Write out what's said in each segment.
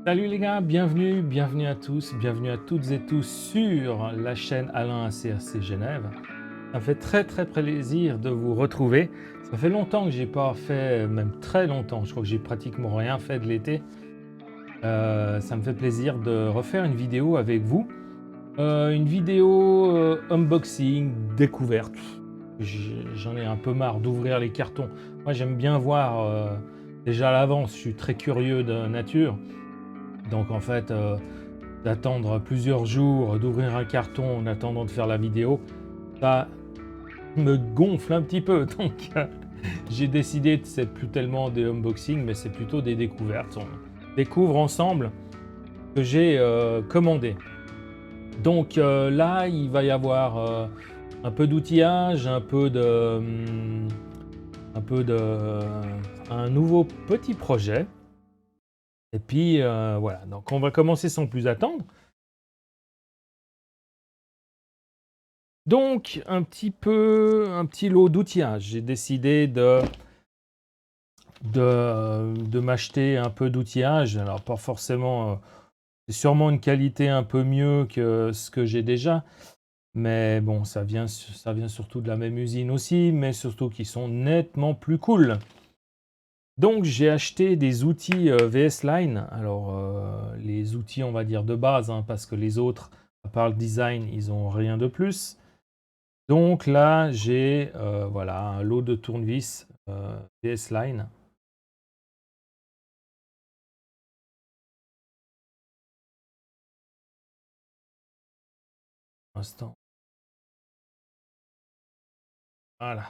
Salut les gars, bienvenue à tous, bienvenue à toutes et tous sur la chaîne Alain ACRC Genève. Ça me fait très plaisir de vous retrouver. Ça fait longtemps que j'ai pas fait, même très longtemps, je crois que j'ai pratiquement rien fait de l'été. Ça me fait plaisir de refaire une vidéo avec vous. Une vidéo unboxing, découverte. J'en ai un peu marre d'ouvrir les cartons. Moi j'aime bien voir déjà à l'avance, je suis très curieux de nature. Donc en fait, d'attendre plusieurs jours, d'ouvrir un carton en attendant de faire la vidéo, ça me gonfle un petit peu. Donc j'ai décidé, c'est plus tellement des unboxings, mais c'est plutôt des découvertes. On découvre ensemble ce que j'ai commandé. Donc là, il va y avoir un peu d'outillage, un nouveau petit projet. Et puis voilà, donc on va commencer sans plus attendre. Donc, un petit lot d'outillage. J'ai décidé de m'acheter un peu d'outillage. Alors, pas forcément, c'est sûrement une qualité un peu mieux que ce que j'ai déjà. Mais bon, ça vient surtout de la même usine aussi, mais surtout qui sont nettement plus cool. Donc, j'ai acheté des outils VS Line. Alors, les outils, on va dire, de base, hein, parce que les autres, à part le design, ils n'ont rien de plus. Donc là, j'ai voilà, un lot de tournevis VS Line. Un instant. Voilà.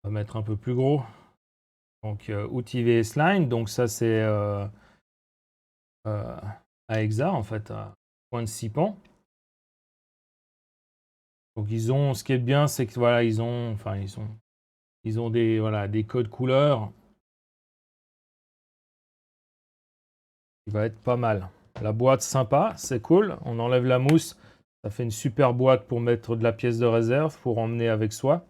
On va mettre un peu plus gros. Donc, outils VS Line. Donc, ça, c'est à Exa, en fait, à point de 6 pans. Donc, ce qui est bien, c'est que voilà, ils ont des, voilà, des codes couleurs. Il va être pas mal. La boîte, sympa, c'est cool. On enlève la mousse. Ça fait une super boîte pour mettre de la pièce de réserve, pour emmener avec soi.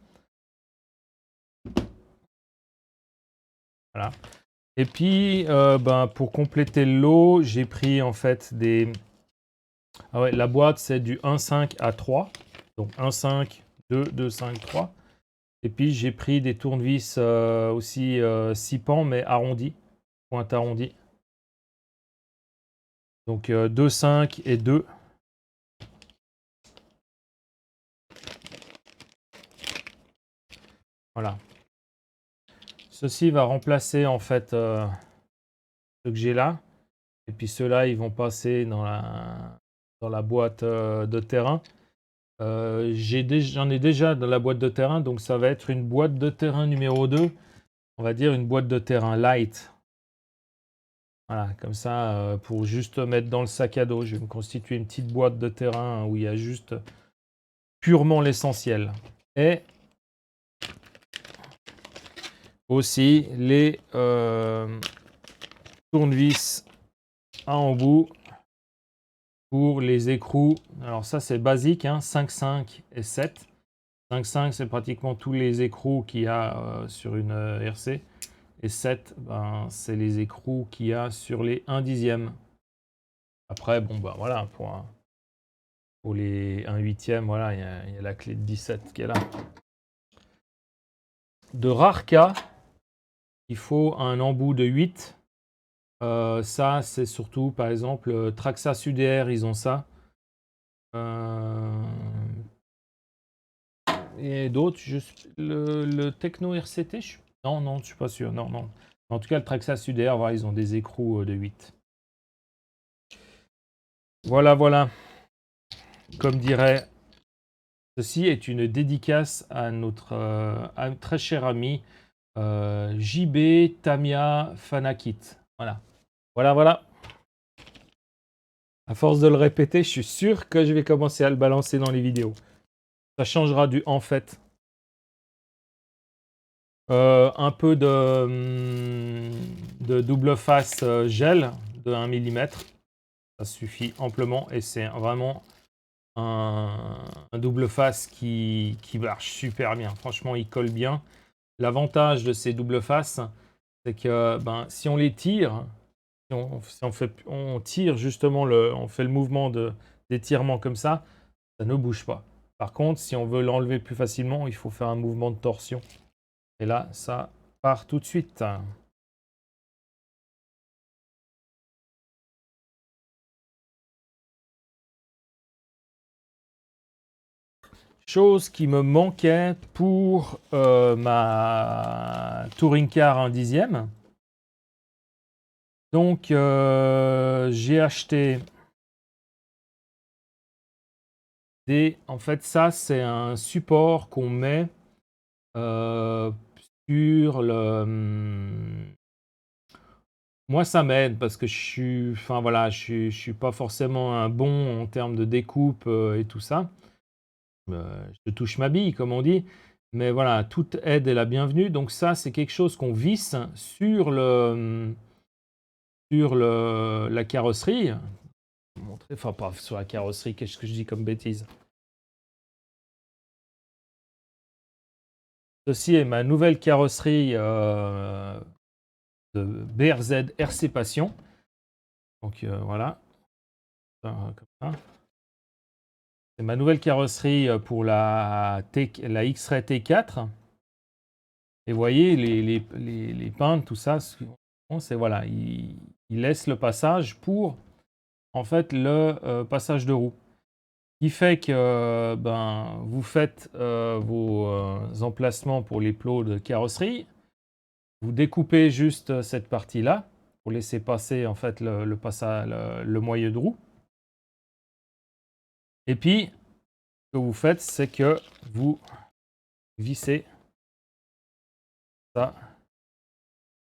Voilà. Et puis, pour compléter le lot, j'ai pris en fait des... Ah ouais, la boîte, c'est du 1,5 à 3. Donc 1,5, 2, 2,5, 3. Et puis, j'ai pris des tournevis aussi 6 pans, mais arrondis. Pointe arrondie. Donc 2,5 et 2. Voilà. Ceci va remplacer en fait ce que j'ai là. Et puis ceux-là, ils vont passer dans la boîte de terrain. J'en ai déjà dans la boîte de terrain, donc ça va être une boîte de terrain numéro 2. On va dire une boîte de terrain light. Voilà, comme ça, pour juste mettre dans le sac à dos. Je vais me constituer une petite boîte de terrain où il y a juste purement l'essentiel. Et aussi les tournevis à embout pour les écrous. Alors ça, c'est basique, hein, 5,5 et 7. 5,5, c'est pratiquement tous les écrous qu'il y a sur une RC. Et 7, ben, c'est les écrous qu'il y a sur les 1 dixième. Après, bon, bah voilà, pour les 1 huitième, voilà, il y a la clé de 17 qui est là. De rares cas, il faut un embout de 8. Ça, c'est surtout, par exemple, Traxxas UDR, ils ont ça. Et d'autres, le Techno RCT, non, je suis pas sûr. Non. En tout cas, le Traxxas UDR, voilà, ils ont des écrous de 8. Voilà. Comme dirait, ceci est une dédicace à notre très cher ami JB Tamia Fanakit. Voilà. À force de le répéter, je suis sûr que je vais commencer à le balancer dans les vidéos. Ça changera du en fait. Un peu de double face gel de 1 mm. Ça suffit amplement et c'est vraiment un double face qui marche super bien. Franchement, il colle bien. L'avantage de ces double faces, c'est que si on les tire, si on tire justement, on fait le mouvement d'étirement comme ça ne bouge pas. Par contre, si on veut l'enlever plus facilement, il faut faire un mouvement de torsion. Et là, ça part tout de suite. Chose qui me manquait pour ma touring car 1/10. Donc, j'ai acheté En fait, ça, c'est un support qu'on met sur le... Moi, ça m'aide parce que je suis pas forcément un bon en termes de découpe et tout ça. Je touche ma bille, comme on dit. Mais voilà, toute aide est la bienvenue. Donc ça, c'est quelque chose qu'on visse sur la carrosserie. Enfin, pas sur la carrosserie, qu'est-ce que je dis comme bêtise? Ceci est ma nouvelle carrosserie de BRZ RC Passion. Donc voilà. Comme ça. C'est ma nouvelle carrosserie pour la X-Ray T4. Et vous voyez, les peintres, tout ça, c'est voilà, il laisse le passage pour en fait le passage de roue. Qui fait que vous faites vos emplacements pour les plots de carrosserie. Vous découpez juste cette partie-là pour laisser passer en fait le moyeu de roue. Et puis, ce que vous faites, c'est que vous vissez ça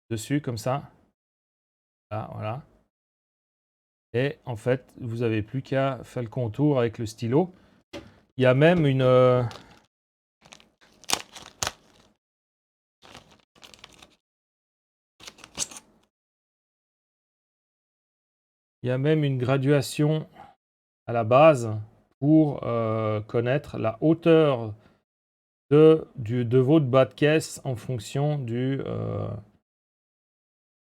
dessus comme ça. Là, voilà. Et en fait, vous n'avez plus qu'à faire le contour avec le stylo. Il y a même une... il y a même une graduation à la base pour connaître la hauteur de votre bas de caisse en fonction du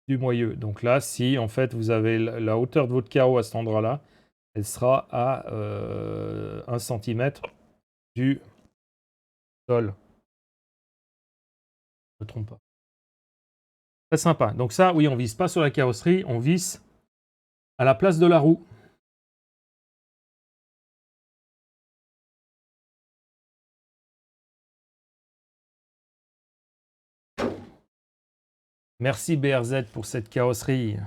moyeu. Donc là, si en fait vous avez la hauteur de votre carreau à cet endroit-là, elle sera à 1 cm du sol. Je ne me trompe pas. Très sympa. Donc ça, oui, on visse pas sur la carrosserie, on visse à la place de la roue. Merci BRZ pour cette carrosserie.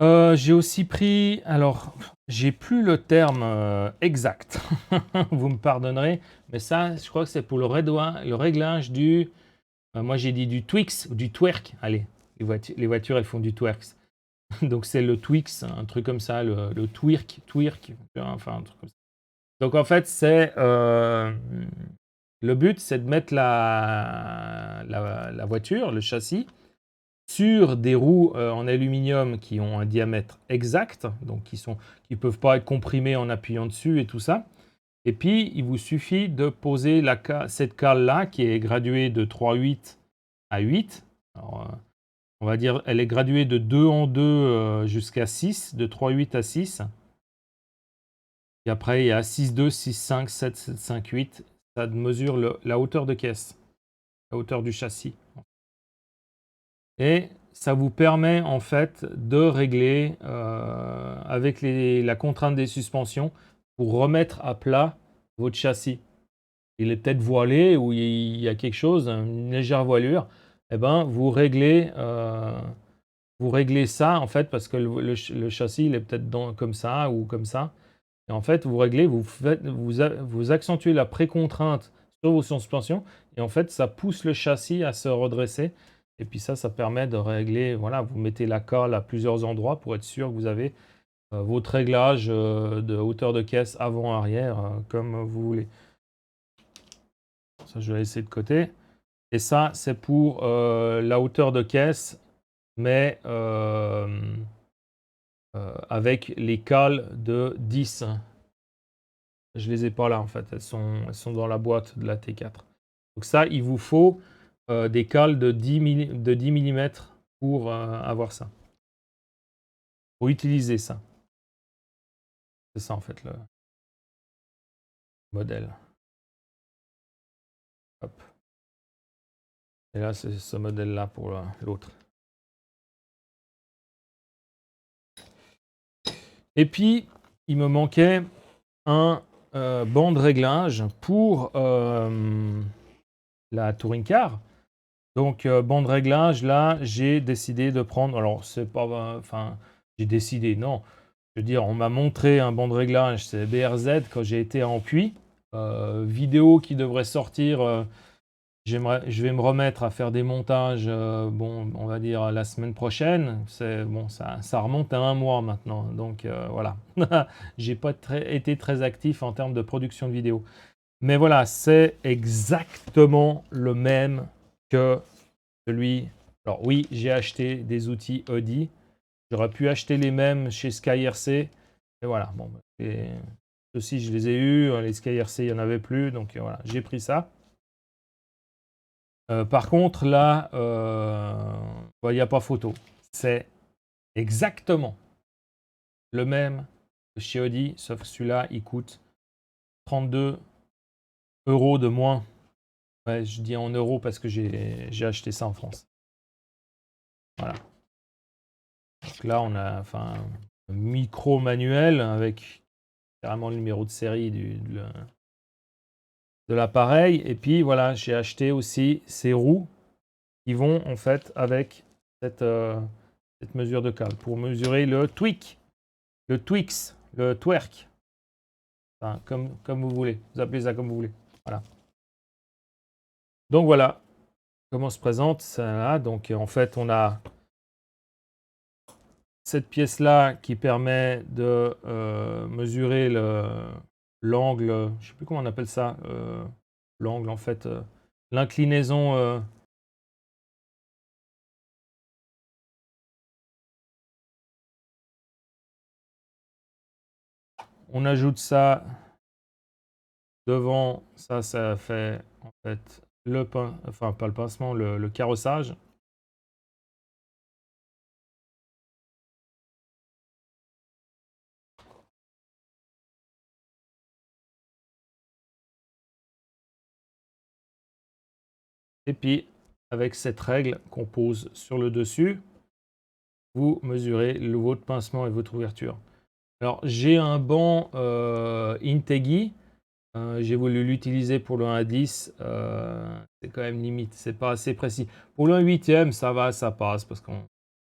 J'ai aussi pris, alors j'ai plus le terme exact, vous me pardonnerez, mais ça, je crois que c'est pour le réglage du, moi j'ai dit du Twix ou du twerk. Allez, les voitures elles font du twerks. Donc c'est le Twix, un truc comme ça, le twerk, enfin un truc comme ça. Donc en fait c'est le but, c'est de mettre la voiture, le châssis, sur des roues en aluminium qui ont un diamètre exact, donc qui ne peuvent pas être comprimées en appuyant dessus et tout ça. Et puis, il vous suffit de poser cette cale-là qui est graduée de 3,8 à 8. Alors, on va dire elle est graduée de 2 en 2 jusqu'à 6, de 3,8 à 6. Et après, il y a 6,2, 6,5, 7, 7, 5, 8. Ça mesure la hauteur de caisse, la hauteur du châssis. Et ça vous permet en fait de régler avec la contrainte des suspensions pour remettre à plat votre châssis. Il est peut-être voilé ou il y a quelque chose, une légère voilure. Eh ben, vous réglez ça en fait parce que le châssis il est peut-être comme ça ou comme ça. Et en fait, vous réglez, vous accentuez la précontrainte sur vos suspensions et en fait, ça pousse le châssis à se redresser. Et puis ça permet de régler, voilà, vous mettez la cale à plusieurs endroits pour être sûr que vous avez votre réglage de hauteur de caisse avant-arrière comme vous voulez. Ça, je vais laisser de côté. Et ça, c'est pour la hauteur de caisse, mais avec les cales de 10. Je les ai pas là en fait, elles sont dans la boîte de la T4. Donc ça, il vous faut des cales de 10 mm pour avoir ça. Pour utiliser ça. C'est ça en fait le modèle. Hop. Et là, c'est ce modèle-là pour l'autre. Et puis, il me manquait un banc de réglage pour la touring car. Donc, banc de réglage, là, j'ai décidé de prendre... Alors, c'est pas... Enfin, j'ai décidé, non. Je veux dire, on m'a montré un banc de réglage, c'est BRZ, quand j'ai été en Puy. Vidéo qui devrait sortir... je vais me remettre à faire des montages, bon, on va dire la semaine prochaine. Bon, ça remonte à 1 mois maintenant, donc voilà. J'ai pas été très actif en termes de production de vidéos. Mais voilà, c'est exactement le même que celui... Alors oui, j'ai acheté des outils Audi. J'aurais pu acheter les mêmes chez SkyRC. Et voilà, bon, ceux-ci, je les ai eus. Les SkyRC, il n'y en avait plus, donc voilà, j'ai pris ça. Par contre, là, il n'y a pas photo. C'est exactement le même que chez Audi, sauf que celui-là, il coûte 32 € de moins. Ouais, je dis en euros parce que j'ai acheté ça en France. Voilà. Donc là, on a un micro manuel avec carrément le numéro de série de l'appareil. Et puis voilà, j'ai acheté aussi ces roues qui vont en fait avec cette mesure de cale pour mesurer le tweak, le Twix, le twerk. Enfin, comme vous voulez. Vous appelez ça comme vous voulez. Voilà. Donc voilà comment se présente ça là. Donc en fait, on a cette pièce-là qui permet de mesurer l'angle, je ne sais plus comment on appelle ça, l'angle en fait, l'inclinaison. On ajoute ça devant, ça fait en fait enfin pas le pincement, le carrossage. Et puis, avec cette règle qu'on pose sur le dessus, vous mesurez votre pincement et votre ouverture. Alors, j'ai un banc Integi. J'ai voulu l'utiliser pour le 1-10. C'est quand même limite, c'est pas assez précis. Pour le 1/8e, ça va, ça passe. Parce que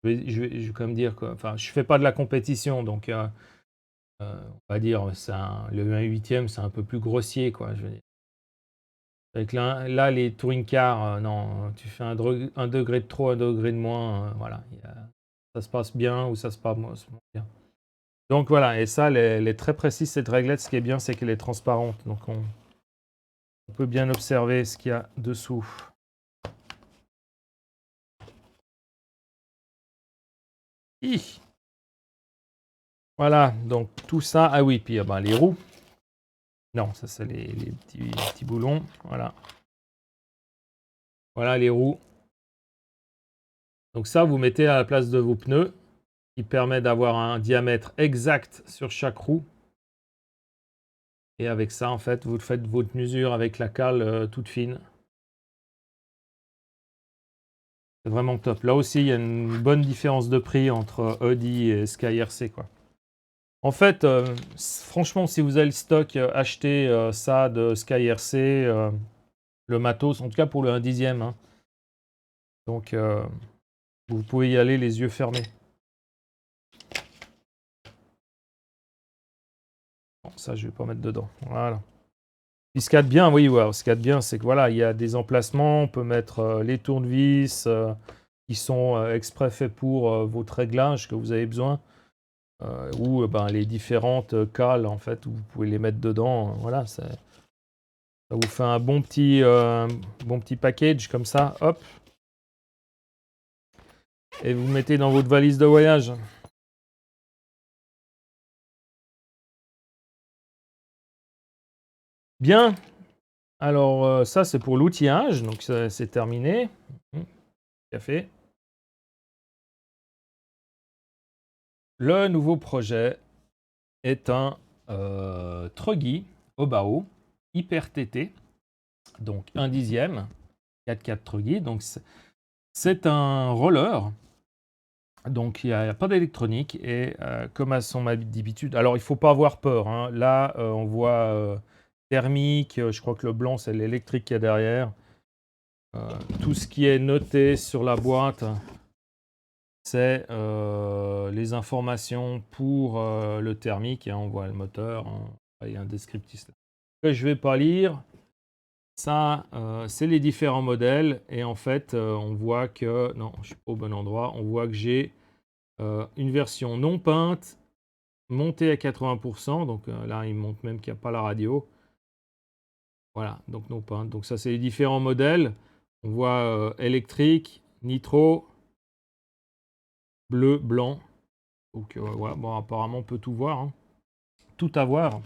je vais quand même dire que... Enfin, je fais pas de la compétition, donc on va dire le 1/8e, c'est un peu plus grossier, quoi. Je veux dire. Avec là, les touring cars, non, tu fais un degré de trop, 1 degré de moins, voilà. Ça se passe bien ou ça se passe moins bien. Donc voilà, et ça, elle est très précise, cette réglette. Ce qui est bien, c'est qu'elle est transparente. Donc on peut bien observer ce qu'il y a dessous. Voilà, donc tout ça. Ah oui, puis ben, les roues. Non, ça c'est les petits boulons. Voilà. Voilà les roues. Donc ça, vous mettez à la place de vos pneus, qui permet d'avoir un diamètre exact sur chaque roue. Et avec ça, en fait, vous faites votre mesure avec la cale toute fine. C'est vraiment top. Là aussi, il y a une bonne différence de prix entre Audi et SkyRC, quoi. En fait, franchement, si vous avez le stock, achetez ça de SkyRC, le matos, en tout cas pour le 1/10e. Hein. Donc, vous pouvez y aller les yeux fermés. Bon, ça, je ne vais pas mettre dedans. Voilà. Puis ce qu'il y a de bien, oui, ouais, ce qu'il y a de bien, c'est que voilà, il y a des emplacements, on peut mettre les tournevis qui sont exprès faits pour votre réglage que vous avez besoin, ou ben, les différentes cales, en fait, où vous pouvez les mettre dedans. Voilà, ça vous fait un bon petit package comme ça, hop. Et vous mettez dans votre valise de voyage. Bien. Alors, ça, c'est pour l'outillage, donc c'est terminé. Café. Le nouveau projet est un Truggy Obao Hyper TT, donc 1/10, 4x4 Truggy. Donc c'est un roller, donc il n'y a pas d'électronique et comme à son habitude, alors il ne faut pas avoir peur, hein. Là, on voit thermique, je crois que le blanc c'est l'électrique qui est derrière. Tout ce qui est noté sur la boîte, c'est les informations pour le thermique, hein. On voit le moteur, hein. Il y a un descriptif là que je ne vais pas lire. Ça, c'est les différents modèles et en fait, on voit que non, je ne suis pas au bon endroit. On voit que j'ai une version non peinte, montée à 80%. Donc là, il montre même qu'il n'y a pas la radio. Voilà, donc non peinte. Donc ça, c'est les différents modèles. On voit électrique, nitro, bleu, blanc. Donc voilà, bon, apparemment, on peut tout voir, hein. Tout avoir.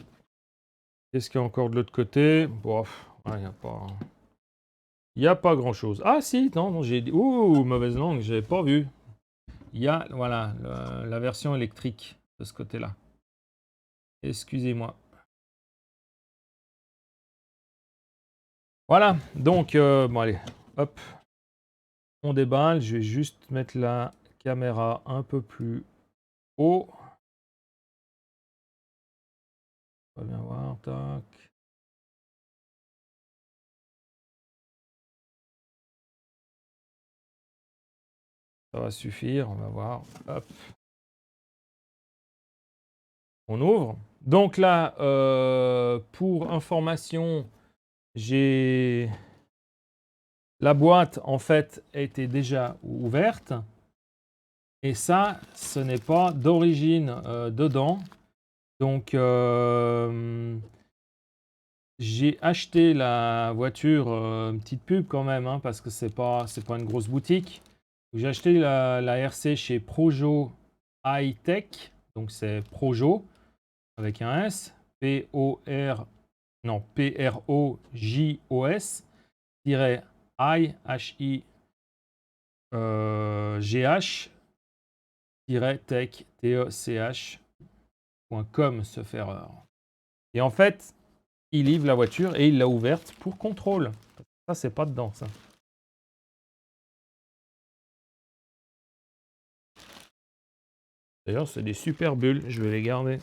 Qu'est-ce qu'il y a encore de l'autre côté? Bon, il n'y a pas... Il n'y a pas grand-chose. Ah si, non, non j'ai... Ouh, mauvaise langue, j'avais pas vu. Il y a, voilà, la version électrique de ce côté-là. Excusez-moi. Voilà, donc, bon allez, hop. On déballe, je vais juste mettre la caméra un peu plus haut. On va bien voir, tac. Ça va suffire, on va voir. Hop. On ouvre. Donc là, pour information, j'ai... La boîte, en fait, était déjà ouverte. Et ça, ce n'est pas d'origine dedans. Donc, j'ai acheté la voiture, une petite pub quand même, hein, parce que c'est pas une grosse boutique. J'ai acheté la RC chez Projo High Tech. Donc, c'est Projo avec un S. P-O-R... Non, P-R-O-J-O-S I H-I G-H tech tech.com se faire erreur. Et en fait, il livre la voiture et il l'a ouverte pour contrôle. Ça, c'est pas dedans, ça. D'ailleurs, c'est des super bulles, je vais les garder.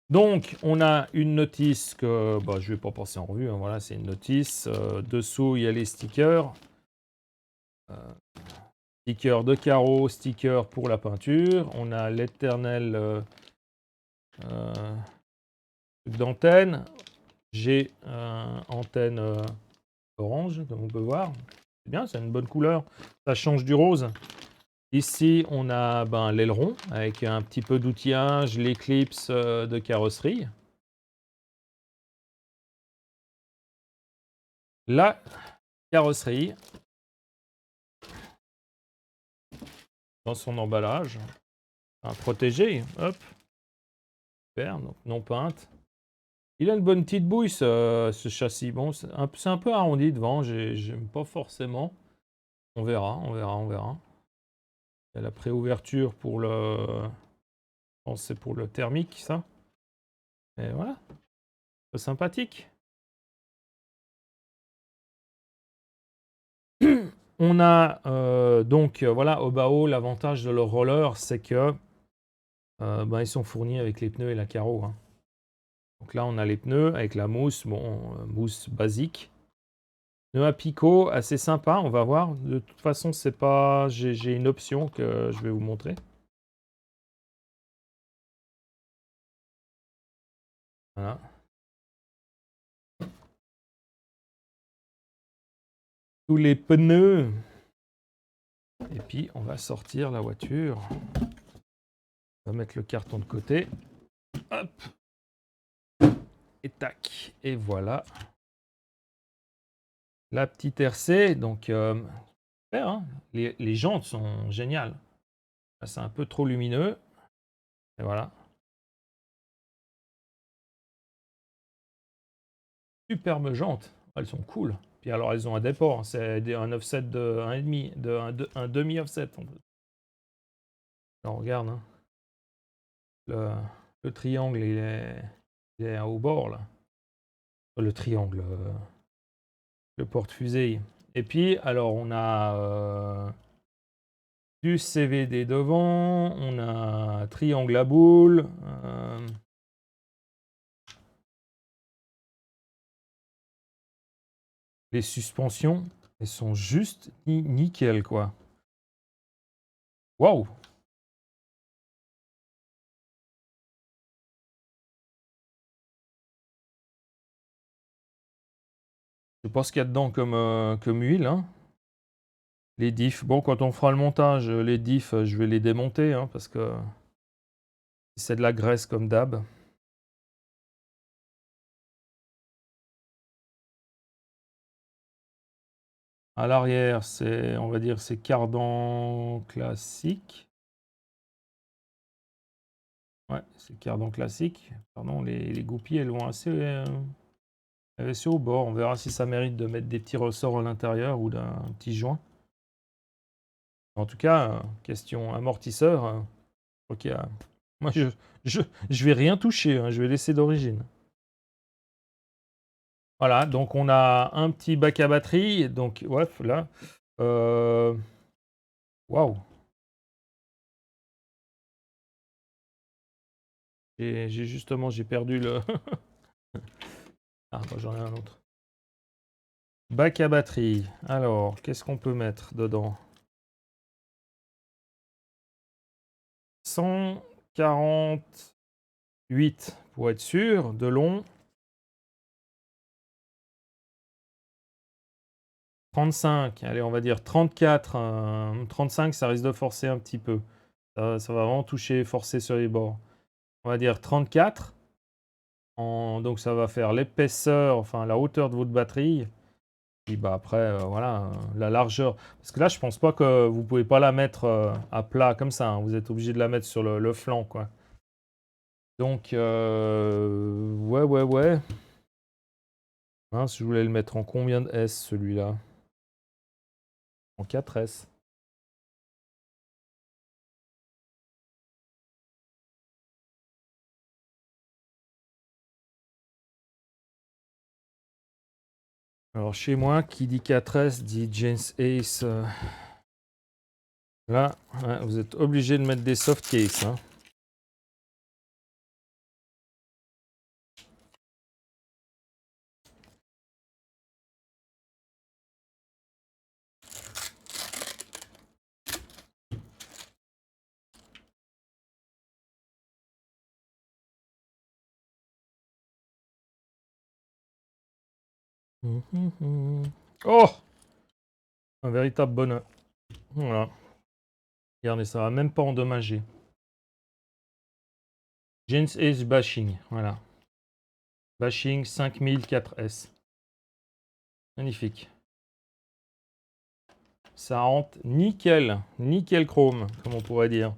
Donc, on a une notice que bah, je ne vais pas passer en revue, hein, voilà, c'est une notice. Dessous, il y a les stickers. Stickers de carreaux, stickers pour la peinture. On a l'éternel d'antenne. J'ai antenne orange, comme on peut voir. C'est bien, c'est une bonne couleur. Ça change du rose. Ici, on a l'aileron avec un petit peu d'outillage, l'éclipse de carrosserie. La carrosserie dans son emballage. Un protégé, hop. Super, donc non peinte. Il a une bonne petite bouille ce châssis. Bon, c'est un peu arrondi devant, j'aime pas forcément. On verra, on verra, on verra. Il y a la préouverture pour le... Je pense que c'est pour le thermique, ça. Et voilà, c'est sympathique. On a donc, voilà, Obao, l'avantage de leur roller, c'est que ils sont fournis avec les pneus et la carreau, hein. Donc là, on a les pneus avec la mousse, bon, mousse basique. Pneus à picot, assez sympa, on va voir. De toute façon, c'est pas... J'ai une option que je vais vous montrer. Voilà. Tous les pneus. Et puis, on va sortir la voiture. On va mettre le carton de côté. Hop. Et tac. Et voilà. La petite RC, donc, super, hein. Les jantes sont géniales. Là, c'est un peu trop lumineux. Et voilà. superbes jantes. Elles sont cool. Puis alors, elles ont un dépôt. Hein. C'est un offset de 1,5, un demi-offset. Alors, regarde. Hein. Le triangle, il est au bord, là. Le triangle. Le porte-fusée. Et puis, alors, on a du CVD devant. On a triangle à boule. Les suspensions, elles sont juste nickel, quoi. Waouh! Je sais pas ce qu'il y a dedans comme huile. Hein. Les diffs. Bon, quand on fera le montage, les diffs, je vais les démonter, hein, parce que c'est de la graisse comme d'hab. À l'arrière, c'est, on va dire, c'est cardan classique. Ouais, c'est cardan classique. Pardon, les goupilles, elles vont assez au bord. On verra si ça mérite de mettre des petits ressorts à l'intérieur ou d'un petit joint. En tout cas, question amortisseur. Ok, moi je vais rien toucher, hein, je vais laisser d'origine. Voilà, donc on a un petit bac à batterie, donc ouais, là. Waouh! J'ai perdu le. Ah, bah, j'en ai un autre. Bac à batterie. Alors, qu'est-ce qu'on peut mettre dedans? 148 pour être sûr, de long. 35, allez, on va dire 34. 35, ça risque de forcer un petit peu. Ça va vraiment toucher, forcer sur les bords. On va dire 34. Donc ça va faire l'épaisseur, enfin la hauteur de votre batterie. Puis bah après, voilà, la largeur. Parce que là, je pense pas que vous pouvez pas la mettre à plat comme ça. Hein. Vous êtes obligé de la mettre sur le flanc, quoi. Donc, ouais. Mince, je voulais le mettre en combien de S, celui-là? En 4S. Alors, chez moi, qui dit 4S dit James Ace. Là, ouais, vous êtes obligé de mettre des soft cases. Hein. Oh! Un véritable bonheur. Voilà. Regardez, ça va même pas endommager. James Ace Bashing, voilà. Bashing 5004S. Magnifique. Ça rentre nickel, nickel chrome, comme on pourrait dire.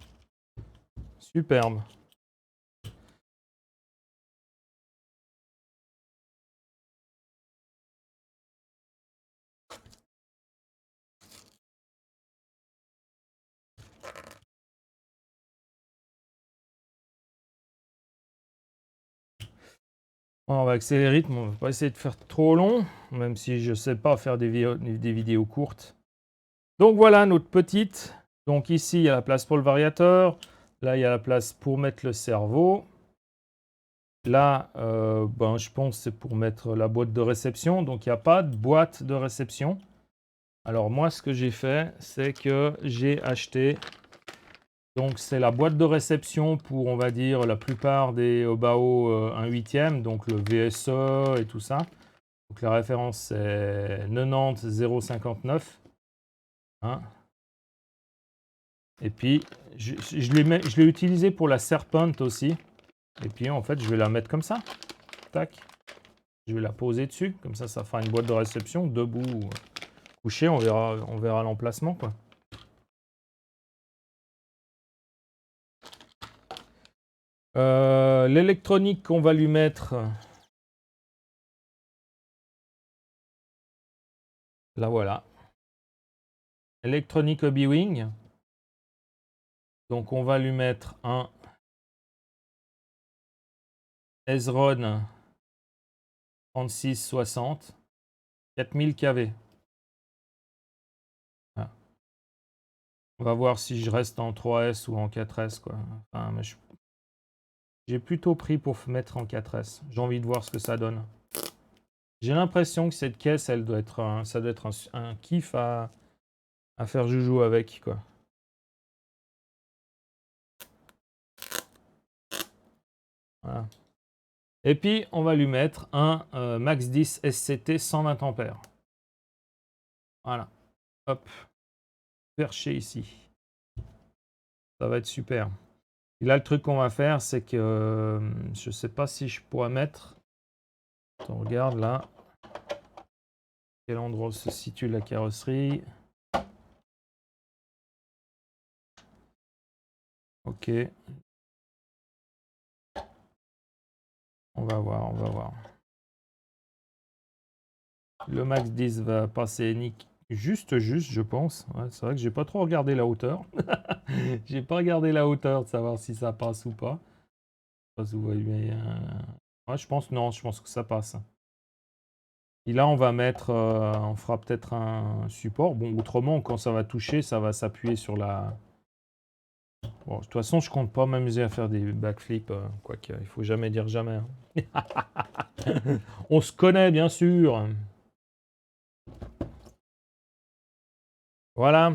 Superbe. Bon, on va accélérer le rythme, on va pas essayer de faire trop long, même si je sais pas faire des vidéos courtes. Donc voilà notre petite. Donc ici, il y a la place pour le variateur. Là, il y a la place pour mettre le cerveau. Là, ben, je pense que c'est pour mettre la boîte de réception. Donc, il n'y a pas de boîte de réception. Alors, moi, ce que j'ai fait, c'est que j'ai acheté... Donc, c'est la boîte de réception pour, on va dire, la plupart des Obao 1/8, donc le VSE et tout ça. Donc, la référence, c'est 90059. Hein. Et puis, je l'ai utilisé pour la Serpent aussi. Et puis, en fait, je vais la mettre comme ça. Tac. Je vais la poser dessus. Comme ça fera une boîte de réception. Debout ou couché, on verra l'emplacement, quoi. L'électronique qu'on va lui mettre... La voilà. Electronic Hobby Wing. Donc on va lui mettre un Ezron 3660 4000 kV. Voilà. On va voir si je reste en 3S ou en 4S quoi. Enfin, j'ai plutôt pris pour mettre en 4S. J'ai envie de voir ce que ça donne. J'ai l'impression que cette caisse, elle doit être ça doit être un kiff à faire joujou avec quoi. Voilà. Et puis on va lui mettre un Max 10 SCT 120 ampères. Voilà. Hop. Perché ici. Ça va être super. Et là, le truc qu'on va faire, c'est que je sais pas si je pourrais mettre. On regarde là. Quel endroit se situe la carrosserie? Ok. On va voir, on va voir. Le Max 10 va passer juste, je pense. Ouais, c'est vrai que j'ai pas trop regardé la hauteur. J'ai pas regardé la hauteur de savoir si ça passe ou pas. Je sais pas si vous voyez, ouais, je pense non, je pense que ça passe. Et là, on va mettre, on fera peut-être un support. Bon, autrement, quand ça va toucher, ça va s'appuyer sur la. Bon, de toute façon, je compte pas m'amuser à faire des backflips, quoique, il faut jamais dire jamais. Hein. On se connaît, bien sûr. Voilà.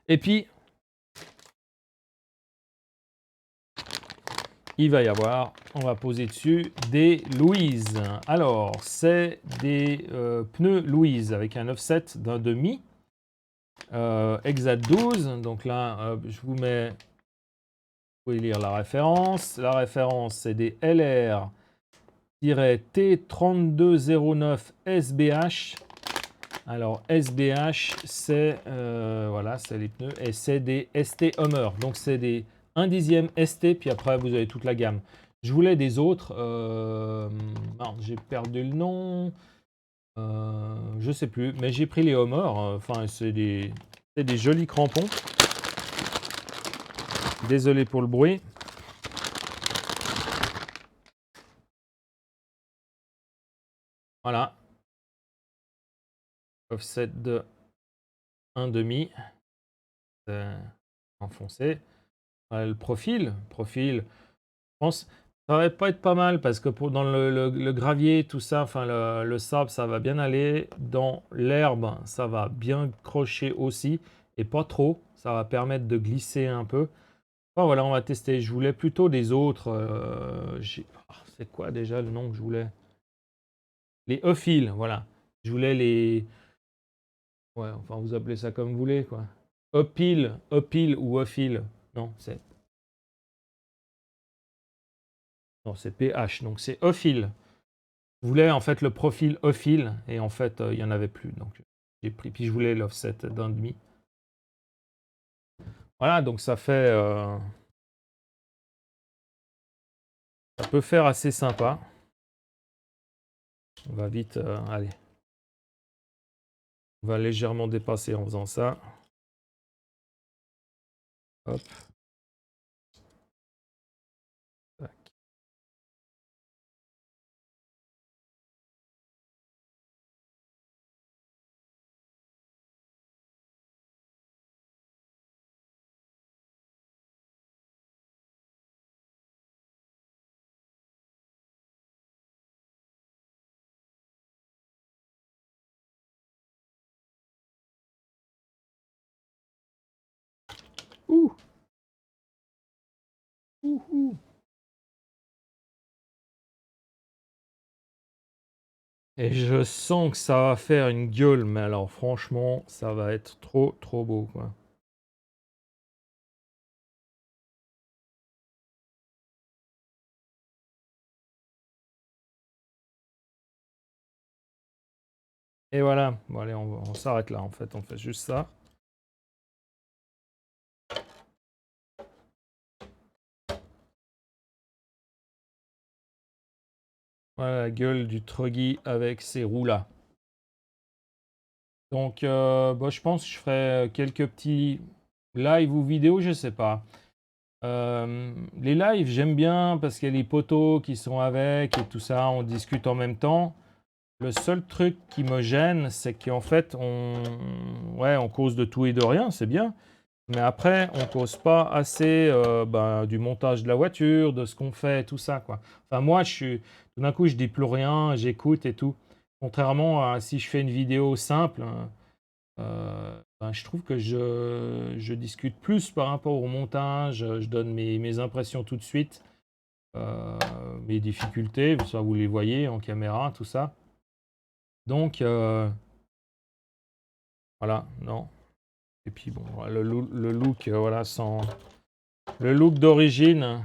Et puis, il va y avoir, on va poser dessus des Louise. Alors, c'est des pneus Louise avec un offset d'un demi. Exat 12. Donc là, je vous mets, vous pouvez lire la référence. La référence, c'est des LR-T3209 SBH. Alors, SBH, c'est voilà, c'est les pneus. Et c'est des ST Hummer. Donc, c'est des 1 dixième ST, puis après, vous avez toute la gamme. Je voulais des autres. J'ai perdu le nom. Je sais plus. Mais j'ai pris les Hummer. Enfin, c'est des jolis crampons. Désolé pour le bruit. Voilà. Offset de 1,5. Enfoncé. Le profil, je pense, ça va pas être pas mal parce que dans le gravier, tout ça, enfin le sable, ça va bien aller. Dans l'herbe, ça va bien crocher aussi et pas trop. Ça va permettre de glisser un peu. Enfin, voilà, on va tester. Je voulais plutôt des autres. C'est quoi déjà le nom que je voulais? Les Ophiles, voilà. Je voulais les. Ouais, enfin, vous appelez ça comme vous voulez, quoi. Opile ou Ophile. Non, c'est PH, donc c'est Ophile. Je voulais en fait le profil Ophile, et en fait, il n'y en avait plus. Donc, j'ai pris, puis je voulais l'offset d'un demi. Voilà, donc ça fait. Ça peut faire assez sympa. On va vite. Allez. On va légèrement dépasser en faisant ça. Hop. Tac. Ouh. Ouh, ouh. Et je sens que ça va faire une gueule, mais alors franchement, ça va être trop, trop beau, quoi. Et voilà. Bon, allez, on s'arrête là, en fait. On fait juste ça. Voilà la gueule du Truggy avec ses roues là. Donc, bah, je pense que je ferai quelques petits lives ou vidéos, je sais pas. Les lives, j'aime bien parce qu'il y a les potos qui sont avec et tout ça, on discute en même temps. Le seul truc qui me gêne, c'est qu'en fait, ouais, on cause de tout et de rien, c'est bien. Mais après, on cause pas assez du montage de la voiture, de ce qu'on fait, tout ça, quoi. Enfin, moi, tout d'un coup, je dis plus rien, j'écoute et tout. Contrairement à si je fais une vidéo simple, hein, je trouve que je discute plus par rapport au montage, je donne mes impressions tout de suite, euh, mes difficultés, ça vous les voyez en caméra, tout ça. Donc, voilà, non. Et puis bon, voilà, le look, voilà, sans... Le look d'origine,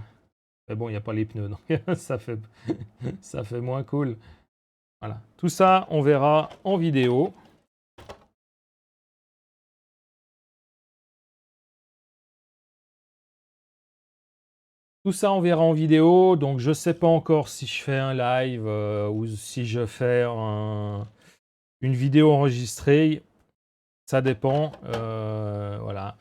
mais bon, il n'y a pas les pneus, donc ça fait, ça fait moins cool. Voilà. Tout ça, on verra en vidéo. Tout ça, on verra en vidéo. Donc, je ne sais pas encore si je fais un live ou si je fais une vidéo enregistrée. Ça dépend. Voilà.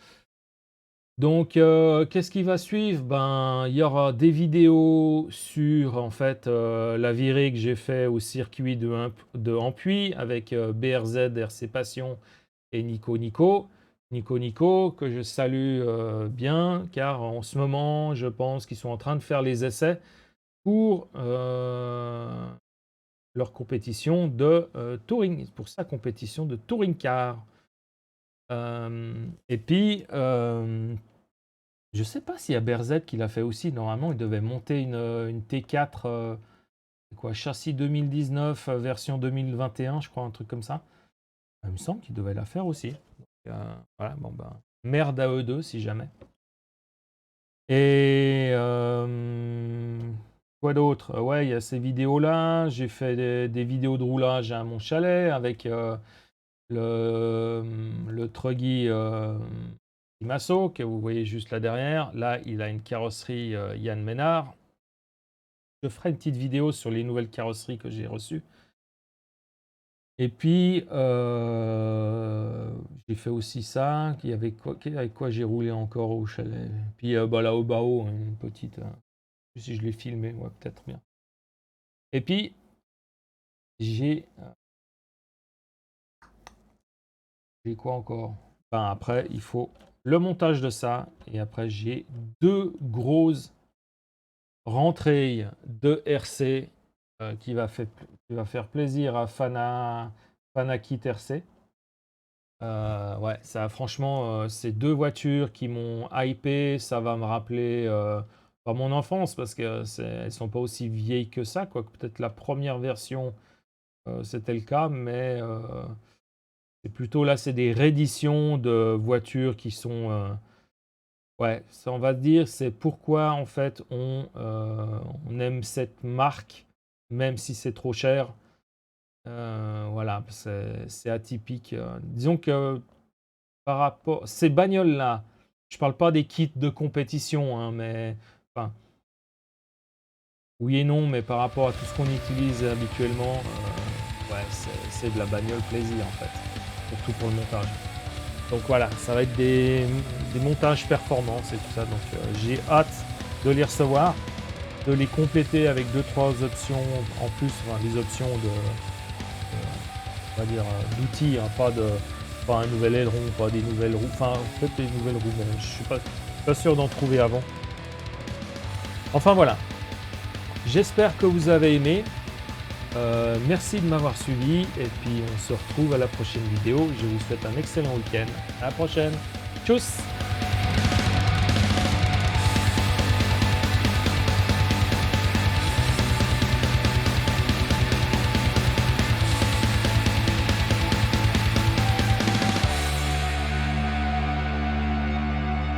Donc, qu'est-ce qui va suivre? Ben, il y aura des vidéos sur en fait la virée que j'ai fait au circuit de Ampuis avec BRZ, RC Passion et Nico, que je salue bien, car en ce moment, je pense qu'ils sont en train de faire les essais pour leur compétition de touring, pour sa compétition de touring car. Et puis, je sais pas s'il y a BRZ qui l'a fait aussi. Normalement, il devait monter une T4, quoi, châssis 2019, version 2021, je crois, un truc comme ça. Il me semble qu'il devait la faire aussi. Donc, voilà, bon ben, merde à eux deux si jamais. Et quoi d'autre? Ouais, il y a ces vidéos-là. J'ai fait des vidéos de roulage à mon chalet avec le Truggy Imasso que vous voyez juste là derrière. Là, il a une carrosserie Yann Ménard. Je ferai une petite vidéo sur les nouvelles carrosseries que j'ai reçues. Et puis, j'ai fait aussi ça. Avec quoi j'ai roulé encore au chalet. Puis là au Bao, une petite. Si je l'ai filmé, ouais, peut-être bien. Et puis, j'ai quoi encore? Ben, après, il faut le montage de ça. Et après, j'ai 2 grosses rentrées de RC qui va faire plaisir à Fanakit RC. Ouais, ça, franchement, c'est 2 voitures qui m'ont hypé. Ça va me rappeler pas mon enfance parce que elles sont pas aussi vieilles que ça, quoi. Peut-être la première version, c'était le cas, mais c'est plutôt là, c'est des rééditions de voitures qui sont. Ouais, ça, on va dire, c'est pourquoi en fait on aime cette marque, même si c'est trop cher. Voilà, c'est atypique. Disons que par rapport ces bagnoles-là, je parle pas des kits de compétition, hein, mais enfin, oui et non, mais par rapport à tout ce qu'on utilise habituellement, ouais, c'est de la bagnole plaisir en fait, surtout pour le montage. Donc voilà, ça va être des montages performance et tout ça. Donc j'ai hâte de les recevoir, de les compléter avec 2-3 options en plus, enfin, des options on va dire d'outils, hein, pas un nouvel aileron, pas des nouvelles roues, enfin peut-être des nouvelles roues, mais je suis pas sûr d'en trouver avant. Enfin voilà, j'espère que vous avez aimé. Merci de m'avoir suivi et puis on se retrouve à la prochaine vidéo. Je vous souhaite un excellent week-end. À la prochaine. Tchuss!